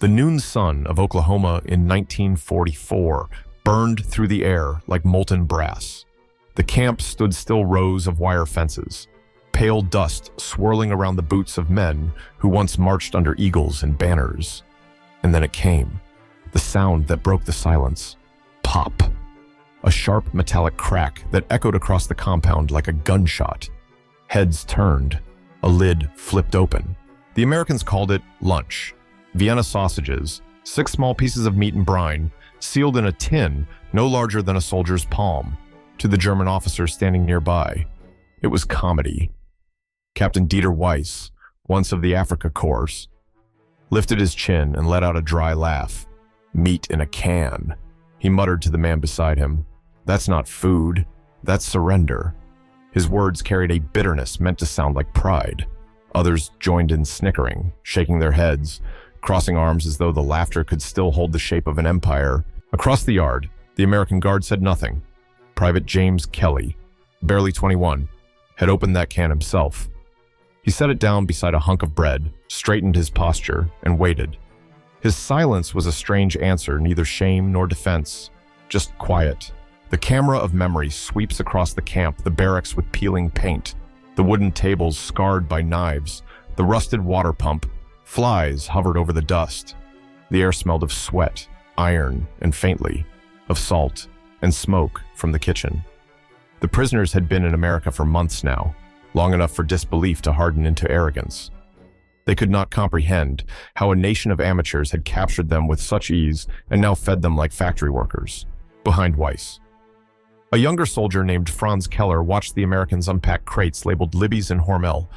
The noon sun of Oklahoma in 1944 burned through the air like molten brass. The camp stood still rows of wire fences, pale dust swirling around the boots of men who once marched under eagles and banners. And then it came, the sound that broke the silence. Pop. A sharp metallic crack that echoed across the compound like a gunshot. Heads turned. A lid flipped open. The Americans called it lunch. Vienna sausages, 6 small pieces of meat and brine, sealed in a tin no larger than a soldier's palm. To the German officer standing nearby, it was comedy. Captain Dieter Weiss, once of the Afrika Korps, lifted his chin and let out a dry laugh. Meat in a can. He muttered to the man beside him, "That's not food, that's surrender." His words carried a bitterness meant to sound like pride. Others joined in snickering, shaking their heads, crossing arms as though the laughter could still hold the shape of an empire. Across the yard, the American guard said nothing. Private James Kelly, barely 21, had opened that can himself. He set it down beside a hunk of bread, straightened his posture, and waited. His silence was a strange answer, neither shame nor defense, just quiet. The camera of memory sweeps across the camp, the barracks with peeling paint, the wooden tables scarred by knives, the rusted water pump. Flies hovered over the dust. The air smelled of sweat, iron, and faintly, of salt and smoke from the kitchen. The prisoners had been in America for months now, long enough for disbelief to harden into arrogance. They could not comprehend how a nation of amateurs had captured them with such ease and now fed them like factory workers. Behind Weiss, a younger soldier named Franz Keller watched the Americans unpack crates labeled Libby's and Hormel.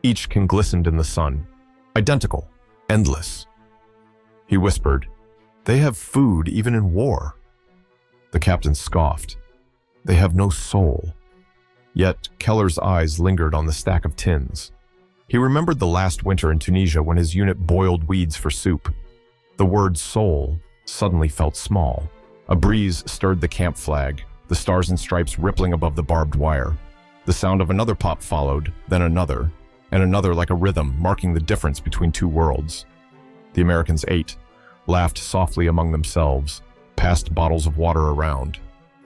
Each can glistened in the sun. Identical, endless. He whispered, "They have food even in war." The captain scoffed. "They have no soul." Yet Keller's eyes lingered on the stack of tins. He remembered the last winter in Tunisia when his unit boiled weeds for soup. The word soul suddenly felt small. A breeze stirred the camp flag, the stars and stripes rippling above the barbed wire. The sound of another pop followed, then another, and another like a rhythm, marking the difference between two worlds. The Americans ate, laughed softly among themselves, passed bottles of water around.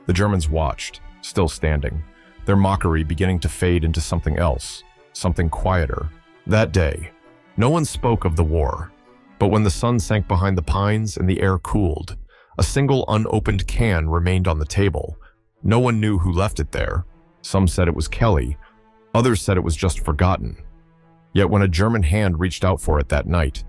The Germans watched, still standing, their mockery beginning to fade into something else, something quieter. That day, no one spoke of the war, but when the sun sank behind the pines and the air cooled, a single unopened can remained on the table. No one knew who left it there. Some said it was Kelly, others said it was just forgotten. Yet when a German hand reached out for it that night,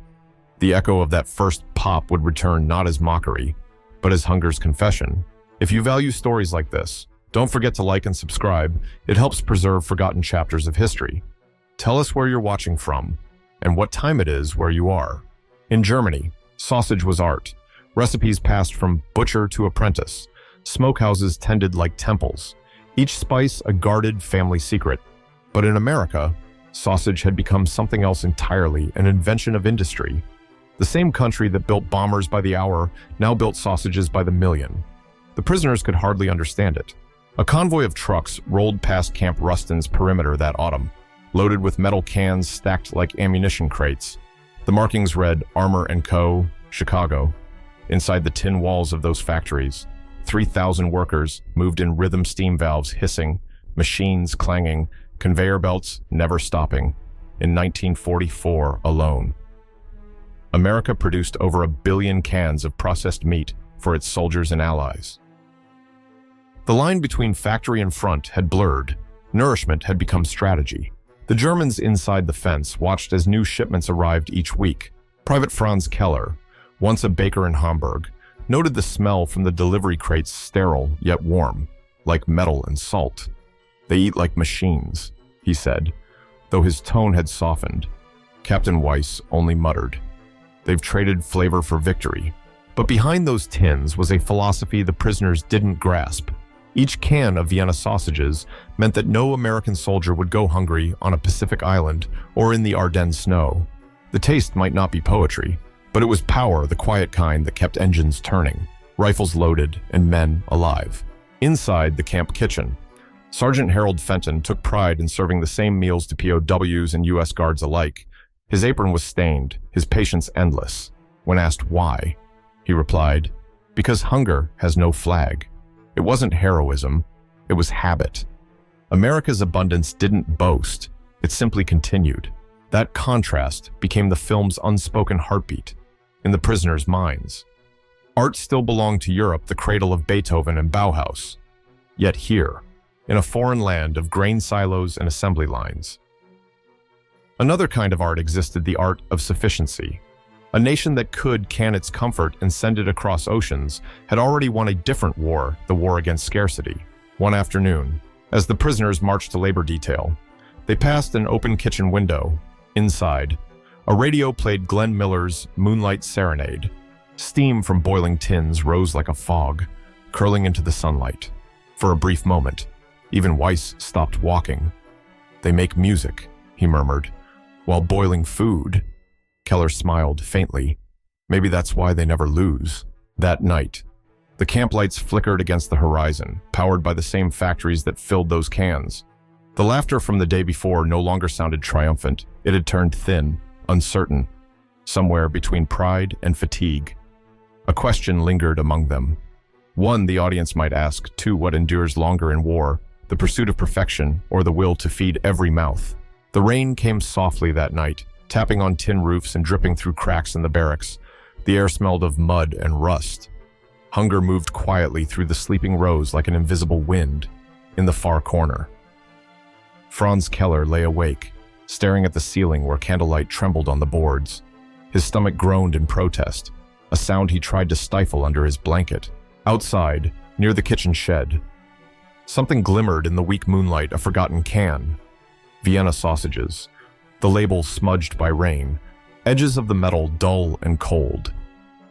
the echo of that first pop would return not as mockery, but as hunger's confession. If you value stories like this, don't forget to like and subscribe. It helps preserve forgotten chapters of history. Tell us where you're watching from, and what time it is where you are. In Germany, sausage was art. Recipes passed from butcher to apprentice. Smokehouses tended like temples. Each spice a guarded family secret. But in America, sausage had become something else entirely, an invention of industry. The same country that built bombers by the hour now built sausages by the million. The prisoners could hardly understand it. A convoy of trucks rolled past Camp Ruston's perimeter that autumn, loaded with metal cans stacked like ammunition crates. The markings read Armor & Co., Chicago. Inside the tin walls of those factories, 3,000 workers moved in rhythm steam valves hissing, machines clanging, conveyor belts never stopping. In 1944 alone, America produced over 1 billion cans of processed meat for its soldiers and allies. The line between factory and front had blurred. Nourishment had become strategy. The Germans inside the fence watched as new shipments arrived each week. Private Franz Keller, once a baker in Hamburg, noted the smell from the delivery crates sterile yet warm, like metal and salt. "They eat like machines," he said, though his tone had softened. Captain Weiss only muttered, "They've traded flavor for victory." But behind those tins was a philosophy the prisoners didn't grasp. Each can of Vienna sausages meant that no American soldier would go hungry on a Pacific island or in the Ardennes snow. The taste might not be poetry, but it was power, the quiet kind that kept engines turning, rifles loaded, and men alive. Inside the camp kitchen, Sergeant Harold Fenton took pride in serving the same meals to POWs and U.S. guards alike. His apron was stained, his patience endless. When asked why, he replied, "Because hunger has no flag." It wasn't heroism, it was habit. America's abundance didn't boast, it simply continued. That contrast became the film's unspoken heartbeat in the prisoners' minds. Art still belonged to Europe, the cradle of Beethoven and Bauhaus. Yet here, in a foreign land of grain silos and assembly lines, another kind of art existed, the art of sufficiency. A nation that could can its comfort and send it across oceans had already won a different war, the war against scarcity. One afternoon, as the prisoners marched to labor detail, they passed an open kitchen window. Inside, a radio played Glenn Miller's Moonlight Serenade. Steam from boiling tins rose like a fog, curling into the sunlight. For a brief moment, even Weiss stopped walking. "They make music," he murmured, "while boiling food." Keller smiled faintly. Maybe that's why they never lose. That night, the camp lights flickered against the horizon, powered by the same factories that filled those cans. The laughter from the day before no longer sounded triumphant. It had turned thin, uncertain, somewhere between pride and fatigue. A question lingered among them. One, the audience might ask. Two, what endures longer in war, the pursuit of perfection or the will to feed every mouth? The rain came softly that night, tapping on tin roofs and dripping through cracks in the barracks. The air smelled of mud and rust. Hunger moved quietly through the sleeping rows like an invisible wind. In the far corner, Franz Keller lay awake, staring at the ceiling where candlelight trembled on the boards. His stomach groaned in protest, a sound he tried to stifle under his blanket. Outside, near the kitchen shed, something glimmered in the weak moonlight, a forgotten can. Vienna sausages, the label smudged by rain, edges of the metal dull and cold.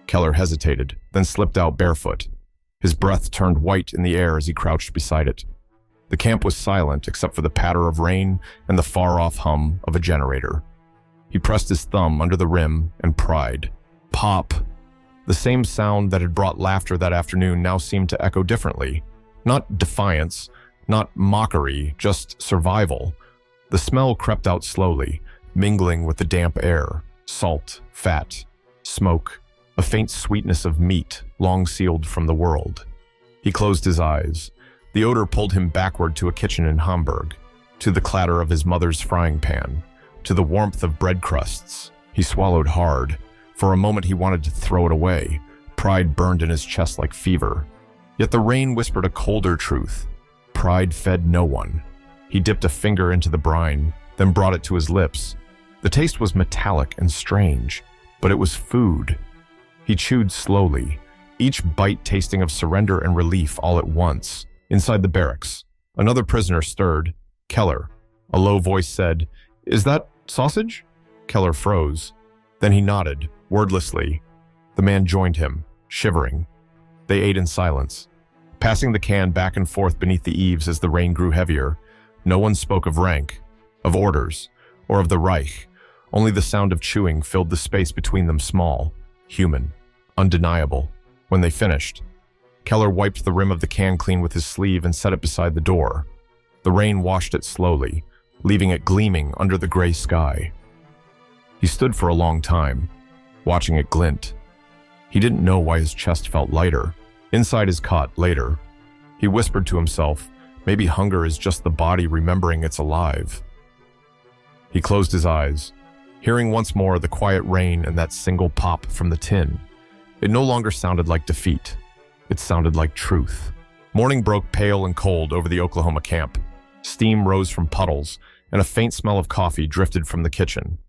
Keller hesitated, then slipped out barefoot. His breath turned white in the air as he crouched beside it. The camp was silent except for the patter of rain and the far-off hum of a generator. He pressed his thumb under the rim and pried. Pop! The same sound that had brought laughter that afternoon now seemed to echo differently. Not defiance, not mockery, just survival. The smell crept out slowly, mingling with the damp air. Salt, fat, smoke, a faint sweetness of meat, long sealed from the world. He closed his eyes. The odor pulled him backward to a kitchen in Hamburg, to the clatter of his mother's frying pan, to the warmth of bread crusts. He swallowed hard. For a moment he wanted to throw it away. Pride burned in his chest like fever. Yet the rain whispered a colder truth. Pride fed no one. He dipped a finger into the brine, then brought it to his lips. The taste was metallic and strange, but it was food. He chewed slowly, each bite tasting of surrender and relief all at once. Inside the barracks, another prisoner stirred. Keller. A low voice said, "Is that sausage?" Keller froze. Then he nodded, wordlessly. The man joined him, shivering. They ate in silence, passing the can back and forth beneath the eaves as the rain grew heavier. No one spoke of rank, of orders, or of the Reich. Only the sound of chewing filled the space between them, small, human, undeniable. When they finished, Keller wiped the rim of the can clean with his sleeve and set it beside the door. The rain washed it slowly, leaving it gleaming under the gray sky. He stood for a long time, watching it glint. He didn't know why his chest felt lighter. Inside his cot, later, he whispered to himself, maybe hunger is just the body remembering it's alive. He closed his eyes, hearing once more the quiet rain and that single pop from the tin. It no longer sounded like defeat. It sounded like truth. Morning broke pale and cold over the Oklahoma camp. Steam rose from puddles, and a faint smell of coffee drifted from the kitchen.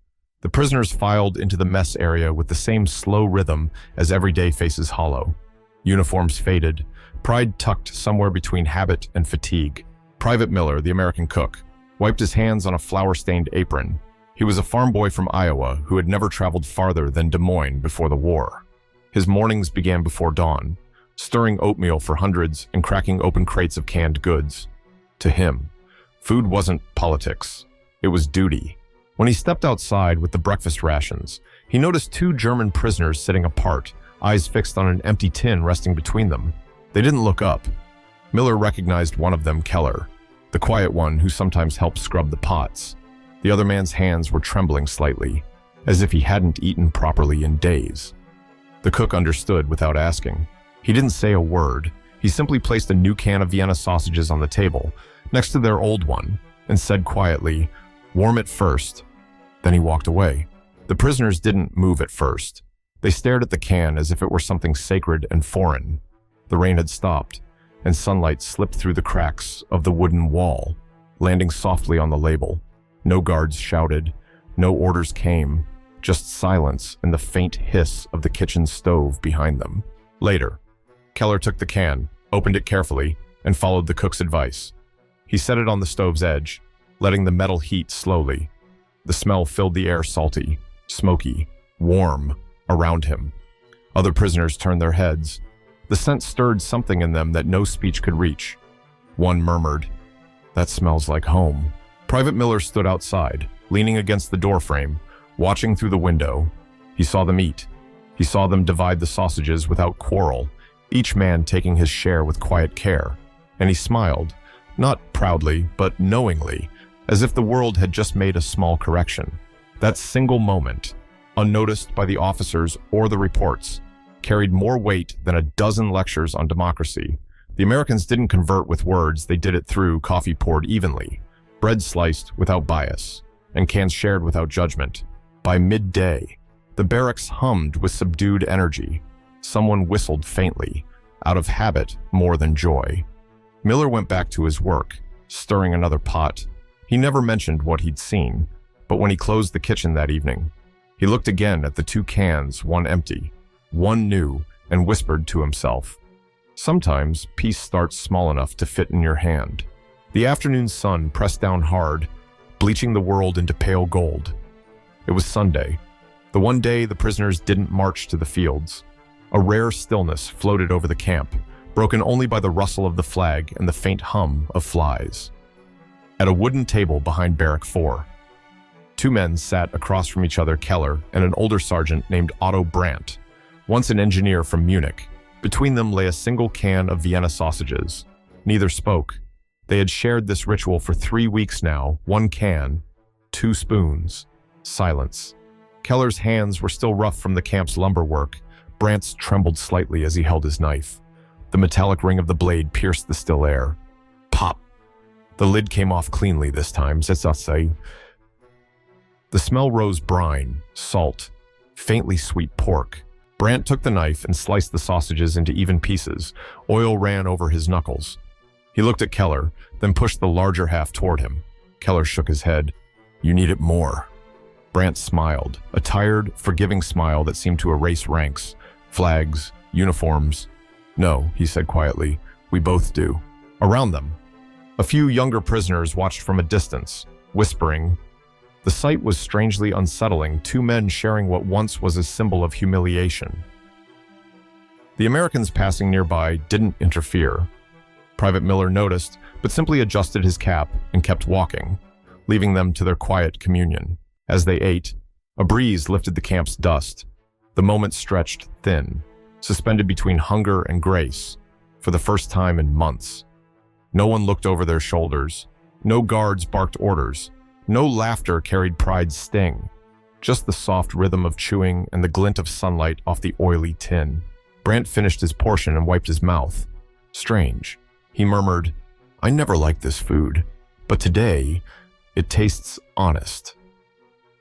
The prisoners filed into the mess area with the same slow rhythm as every day faces hollow. Uniforms faded, pride tucked somewhere between habit and fatigue. Private Miller, the American cook, wiped his hands on a flour-stained apron. He was a farm boy from Iowa who had never traveled farther than Des Moines before the war. His mornings began before dawn, stirring oatmeal for hundreds and cracking open crates of canned goods. To him, food wasn't politics. It was duty. When he stepped outside with the breakfast rations, he noticed two German prisoners sitting apart, eyes fixed on an empty tin resting between them. They didn't look up. Miller recognized one of them, Keller, the quiet one who sometimes helped scrub the pots. The other man's hands were trembling slightly, as if he hadn't eaten properly in days. The cook understood without asking. He didn't say a word. He simply placed a new can of Vienna sausages on the table, next to their old one, and said quietly, "Warm it first." Then he walked away. The prisoners didn't move at first. They stared at the can as if it were something sacred and foreign. The rain had stopped, and sunlight slipped through the cracks of the wooden wall, landing softly on the label. No guards shouted. No orders came. Just silence and the faint hiss of the kitchen stove behind them. Later, Keller took the can, opened it carefully, and followed the cook's advice. He set it on the stove's edge, letting the metal heat slowly. The smell filled the air salty, smoky, warm around him. Other prisoners turned their heads. The scent stirred something in them that no speech could reach. One murmured, "That smells like home." Private Miller stood outside, leaning against the doorframe, watching through the window. He saw them eat. He saw them divide the sausages without quarrel, each man taking his share with quiet care. And he smiled, not proudly, but knowingly, as if the world had just made a small correction. That single moment, unnoticed by the officers or the reports, carried more weight than a dozen lectures on democracy. The Americans didn't convert with words, they did it through coffee poured evenly, bread sliced without bias, and cans shared without judgment. By midday, the barracks hummed with subdued energy. Someone whistled faintly, out of habit more than joy. Miller went back to his work, stirring another pot. He never mentioned what he'd seen, but when he closed the kitchen that evening, he looked again at the two cans, one empty, one new, and whispered to himself, "Sometimes peace starts small enough to fit in your hand." The afternoon sun pressed down hard, bleaching the world into pale gold. It was Sunday, the one day the prisoners didn't march to the fields. A rare stillness floated over the camp, broken only by the rustle of the flag and the faint hum of flies. At a wooden table behind Barrack 4, two men sat across from each other, Keller and an older sergeant named Otto Brandt, once an engineer from Munich. Between them lay a single can of Vienna sausages. Neither spoke. They had shared this ritual for 3 weeks now, one can, 2 spoons, silence. Keller's hands were still rough from the camp's lumber work. Brandt's trembled slightly as he held his knife. The metallic ring of the blade pierced the still air. Pop! The lid came off cleanly this time, The smell rose brine, salt, faintly sweet pork. Brandt took the knife and sliced the sausages into even pieces. Oil ran over his knuckles. He looked at Keller, then pushed the larger half toward him. Keller shook his head. "You need it more." Brandt smiled, a tired, forgiving smile that seemed to erase ranks, flags, uniforms. "No," he said quietly, "we both do." Around them, a few younger prisoners watched from a distance, whispering. The sight was strangely unsettling, 2 men sharing what once was a symbol of humiliation. The Americans passing nearby didn't interfere. Private Miller noticed, but simply adjusted his cap and kept walking, leaving them to their quiet communion. As they ate, a breeze lifted the camp's dust. The moment stretched thin, suspended between hunger and grace, for the first time in months. No one looked over their shoulders. No guards barked orders. No laughter carried pride's sting. Just the soft rhythm of chewing and the glint of sunlight off the oily tin. Brandt finished his portion and wiped his mouth. Strange. He murmured, "I never liked this food, but today, it tastes honest."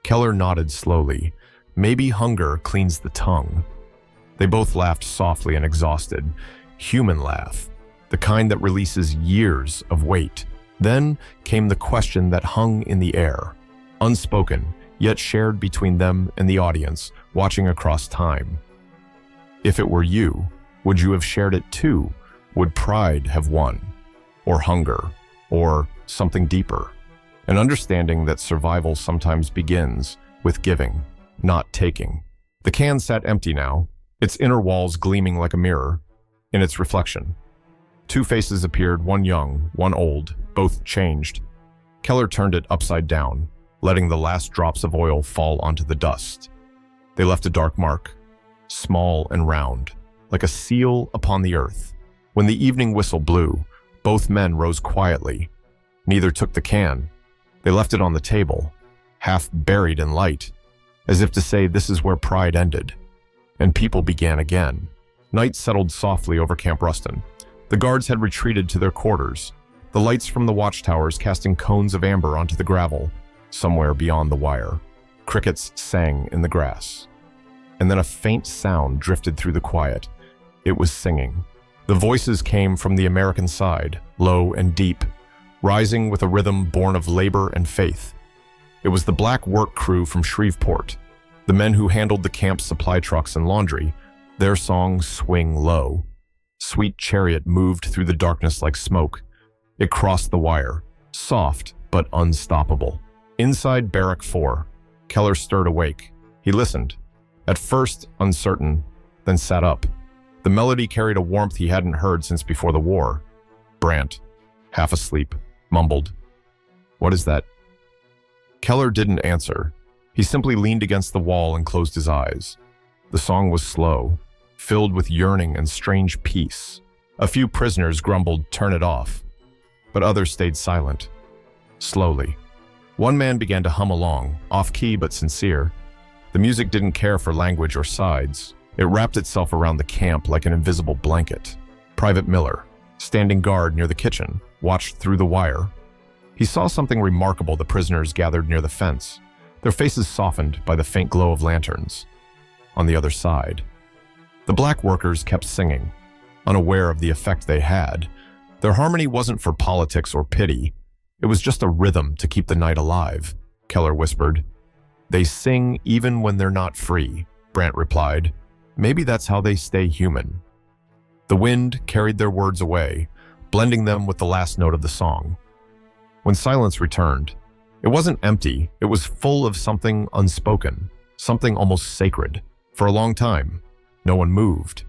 Keller nodded slowly. Maybe hunger cleans the tongue. They both laughed softly and exhausted. Human laugh, the kind that releases years of weight. Then came the question that hung in the air, unspoken, yet shared between them and the audience, watching across time. If it were you, would you have shared it too? Would pride have won? Or hunger? Or something deeper? An understanding that survival sometimes begins with giving, not taking. The can sat empty now, its inner walls gleaming like a mirror in its reflection. 2 faces appeared, one young, one old, both changed. Keller turned it upside down, letting the last drops of oil fall onto the dust. They left a dark mark, small and round, like a seal upon the earth. When the evening whistle blew, both men rose quietly. Neither took the can. They left it on the table, half buried in light, as if to say this is where pride ended. and people began again. Night settled softly over Camp Ruston. The guards had retreated to their quarters, the lights from the watchtowers casting cones of amber onto the gravel, somewhere beyond the wire. Crickets sang in the grass. And then a faint sound drifted through the quiet. It was singing. The voices came from the American side, low and deep, rising with a rhythm born of labor and faith. It was the black work crew from Shreveport, the men who handled the camp's supply trucks and laundry. Their songs swing low. Sweet Chariot moved through the darkness like smoke. It crossed the wire, soft but unstoppable. Inside Barrack 4, Keller stirred awake. He listened, at first uncertain, then sat up. The melody carried a warmth he hadn't heard since before the war. Brant, half asleep, mumbled, "What is that?" Keller didn't answer. He simply leaned against the wall and closed his eyes. The song was slow, filled with yearning and strange peace. A few prisoners grumbled, "Turn it off," but others stayed silent. Slowly, one man began to hum along, off-key but sincere. The music didn't care for language or sides. It wrapped itself around the camp like an invisible blanket. Private Miller, standing guard near the kitchen, watched through the wire. He saw something remarkable. The prisoners gathered near the fence, their faces softened by the faint glow of lanterns. On the other side, the black workers kept singing, unaware of the effect they had. Their harmony wasn't for politics or pity. It was just a rhythm to keep the night alive, Keller whispered. "They sing even when they're not free," Brant replied. "Maybe that's how they stay human." The wind carried their words away, blending them with the last note of the song. When silence returned, it wasn't empty. It was full of something unspoken, something almost sacred. For a long time, no one moved.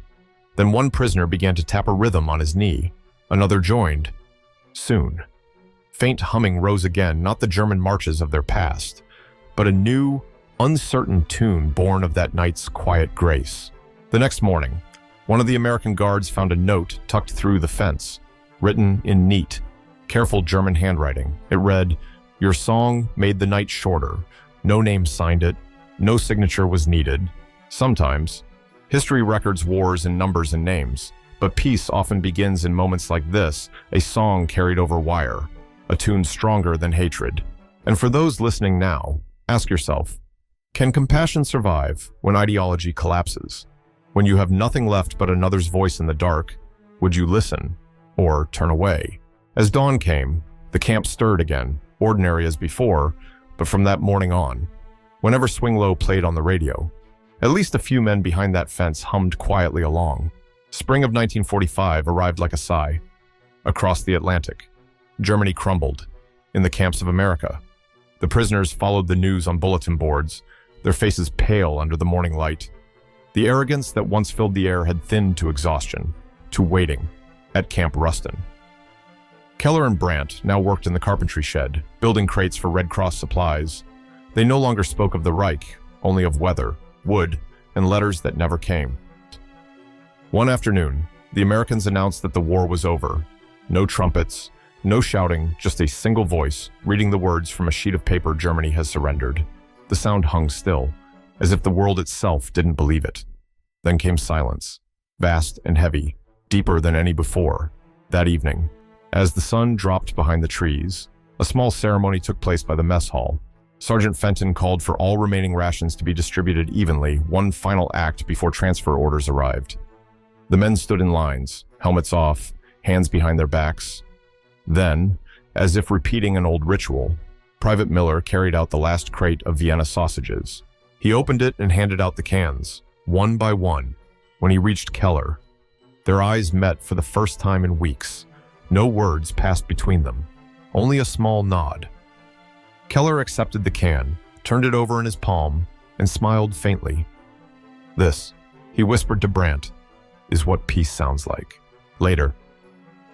Then one prisoner began to tap a rhythm on his knee. Another joined. Soon, faint humming rose again, not the German marches of their past, but a new, uncertain tune born of that night's quiet grace. The next morning, one of the American guards found a note tucked through the fence, written in neat, careful German handwriting. It read, "Your song made the night shorter. No name signed it. No signature was needed. Sometimes, history records wars in numbers and names, but peace often begins in moments like this, a song carried over wire, a tune stronger than hatred." And for those listening now, ask yourself, can compassion survive when ideology collapses? When you have nothing left but another's voice in the dark, would you listen or turn away? As dawn came, the camp stirred again, ordinary as before, but from that morning on, whenever Swing Low played on the radio, at least a few men behind that fence hummed quietly along. Spring of 1945 arrived like a sigh. Across the Atlantic, Germany crumbled. In the camps of America, the prisoners followed the news on bulletin boards, their faces pale under the morning light. The arrogance that once filled the air had thinned to exhaustion, to waiting, at Camp Ruston. Keller and Brant now worked in the carpentry shed, building crates for Red Cross supplies. They no longer spoke of the Reich, only of weather, wood, and letters that never came. One afternoon, the Americans announced that the war was over. No trumpets, no shouting, just a single voice reading the words from a sheet of paper. Germany has surrendered. The sound hung still, as if the world itself didn't believe it. Then came silence, vast and heavy, deeper than any before. That evening, as the sun dropped behind the trees, a small ceremony took place by the mess hall. Sergeant Fenton called for all remaining rations to be distributed evenly, one final act before transfer orders arrived. The men stood in lines, helmets off, hands behind their backs. Then, as if repeating an old ritual, Private Miller carried out the last crate of Vienna sausages. He opened it and handed out the cans, one by one. When he reached Keller, their eyes met for the first time in weeks. No words passed between them, only a small nod. Keller accepted the can, turned it over in his palm, and smiled faintly. "This," he whispered to Brant, "is what peace sounds like." Later,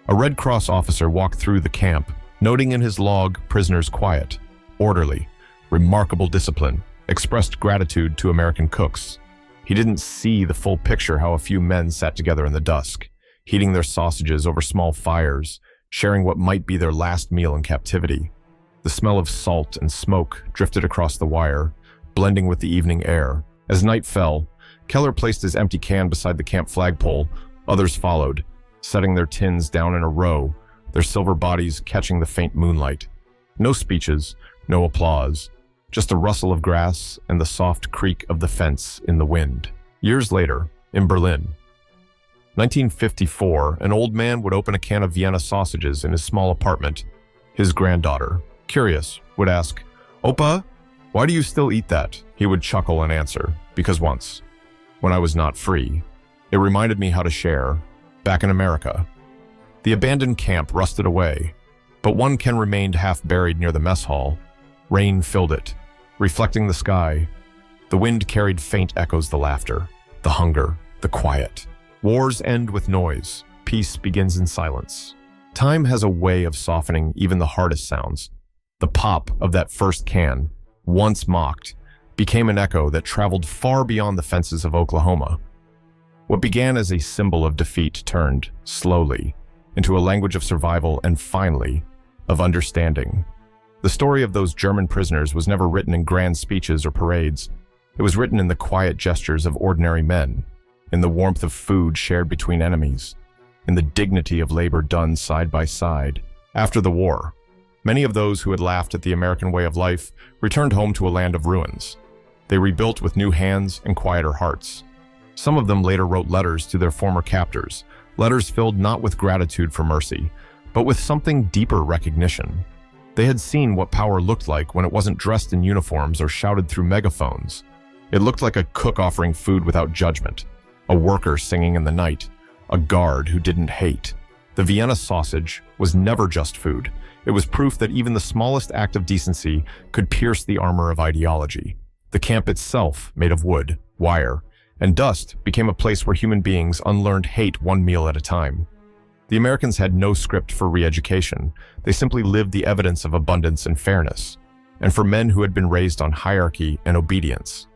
a Red Cross officer walked through the camp, noting in his log prisoners quiet, orderly, remarkable discipline, expressed gratitude to American cooks. He didn't see the full picture how a few men sat together in the dusk, heating their sausages over small fires, sharing what might be their last meal in captivity. The smell of salt and smoke drifted across the wire, blending with the evening air. As night fell, Keller placed his empty can beside the camp flagpole. Others followed, setting their tins down in a row, their silver bodies catching the faint moonlight. No speeches, no applause, just a rustle of grass and the soft creak of the fence in the wind. Years later, in Berlin, 1954, an old man would open a can of Vienna sausages in his small apartment. His granddaughter, curious, would ask, "Opa, why do you still eat that?" He would chuckle and answer, "Because once, when I was not free, it reminded me how to share, back in America." The abandoned camp rusted away, but one can remained half buried near the mess hall. Rain filled it, reflecting the sky. The wind carried faint echoes, the laughter, the hunger, the quiet. Wars end with noise. Peace begins in silence. Time has a way of softening even the hardest sounds. The pop of that first can, once mocked, became an echo that traveled far beyond the fences of Oklahoma. What began as a symbol of defeat turned, slowly, into a language of survival and finally, of understanding. The story of those German prisoners was never written in grand speeches or parades. It was written in the quiet gestures of ordinary men, in the warmth of food shared between enemies, in the dignity of labor done side by side. After the war, many of those who had laughed at the American way of life returned home to a land of ruins. They rebuilt with new hands and quieter hearts. Some of them later wrote letters to their former captors, letters filled not with gratitude for mercy, but with something deeper recognition. They had seen what power looked like when it wasn't dressed in uniforms or shouted through megaphones. It looked like a cook offering food without judgment, a worker singing in the night, a guard who didn't hate. The Vienna sausage was never just food. It was proof that even the smallest act of decency could pierce the armor of ideology. The camp itself, made of wood, wire, and dust, became a place where human beings unlearned hate one meal at a time. The Americans had no script for re-education. They simply lived the evidence of abundance and fairness. And for men who had been raised on hierarchy and obedience,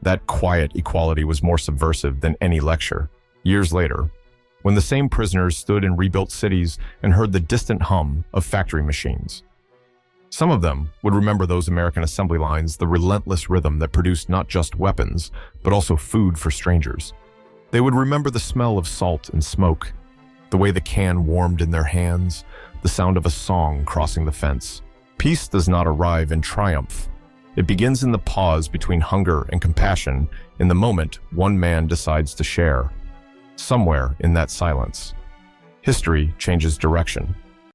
that quiet equality was more subversive than any lecture. Years later, when the same prisoners stood in rebuilt cities and heard the distant hum of factory machines, some of them would remember those American assembly lines, the relentless rhythm that produced not just weapons, but also food for strangers. They would remember the smell of salt and smoke, the way the can warmed in their hands, the sound of a song crossing the fence. Peace does not arrive in triumph. It begins in the pause between hunger and compassion, in the moment one man decides to share. Somewhere in that silence, history changes direction.